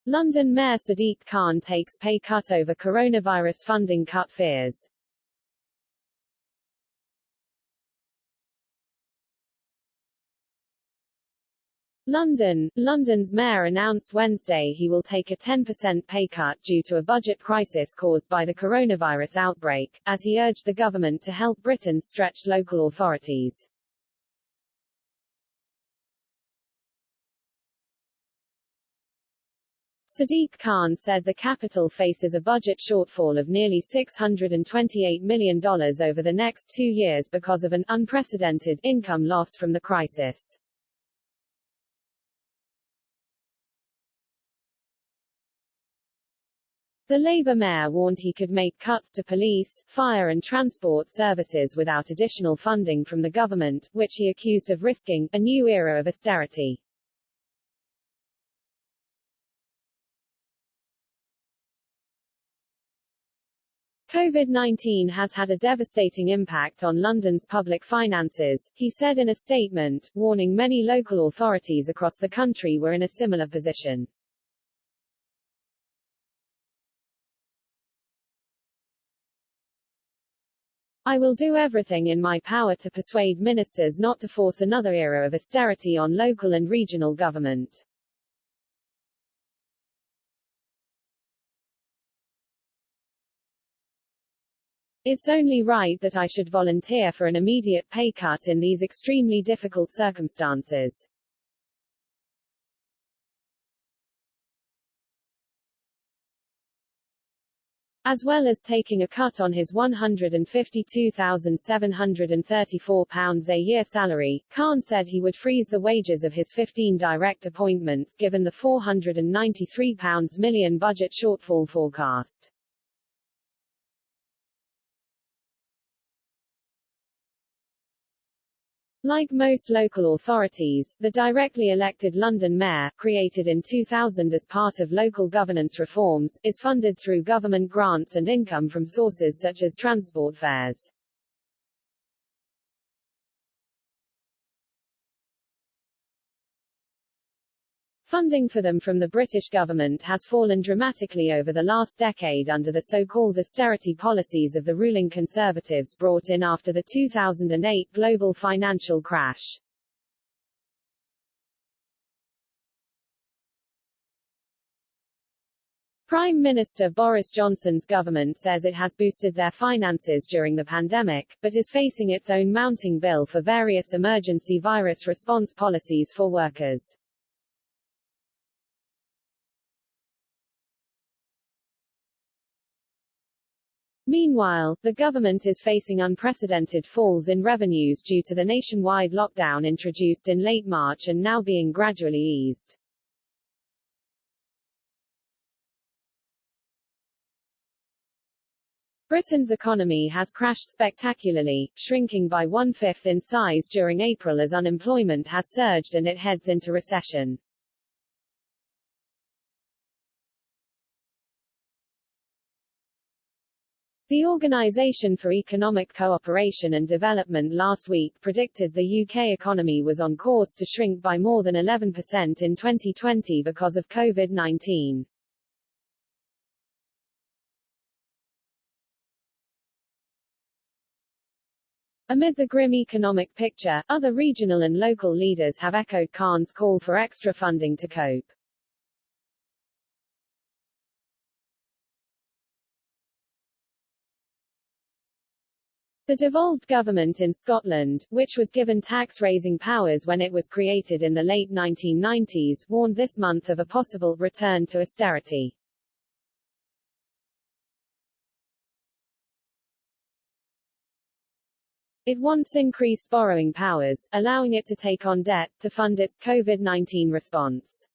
London Mayor Sadiq Khan takes pay cut over coronavirus funding cut fears. London's mayor announced Wednesday he will take a 10% pay cut due to a budget crisis caused by the coronavirus outbreak, as he urged the government to help Britain's stretched local authorities. Sadiq Khan said the capital faces a budget shortfall of nearly $628 million over the next 2 years because of an unprecedented income loss from the crisis. The Labour mayor warned he could make cuts to police, fire and transport services without additional funding from the government, which he accused of risking a new era of austerity. COVID-19 has had a devastating impact on London's public finances, he said in a statement, warning many local authorities across the country were in a similar position. I will do everything in my power to persuade ministers not to force another era of austerity on local and regional government. It's only right that I should volunteer for an immediate pay cut in these extremely difficult circumstances. As well as taking a cut on his £152,734 a year salary, Khan said he would freeze the wages of his 15 direct appointments given the £493 million budget shortfall forecast. Like most local authorities, the directly elected London mayor, created in 2000 as part of local governance reforms, is funded through government grants and income from sources such as transport fares. Funding for them from the British government has fallen dramatically over the last decade under the so-called austerity policies of the ruling Conservatives brought in after the 2008 global financial crash. Prime Minister Boris Johnson's government says it has boosted their finances during the pandemic, but is facing its own mounting bill for various emergency virus response policies for workers. Meanwhile, the government is facing unprecedented falls in revenues due to the nationwide lockdown introduced in late March and now being gradually eased. Britain's economy has crashed spectacularly, shrinking by 1/5 in size during April as unemployment has surged and it heads into recession. The Organisation for Economic Cooperation and Development last week predicted the UK economy was on course to shrink by more than 11% in 2020 because of COVID-19. Amid the grim economic picture, other regional and local leaders have echoed Khan's call for extra funding to cope. The devolved government in Scotland, which was given tax-raising powers when it was created in the late 1990s, warned this month of a possible return to austerity. It wants increased borrowing powers, allowing it to take on debt, to fund its COVID-19 response.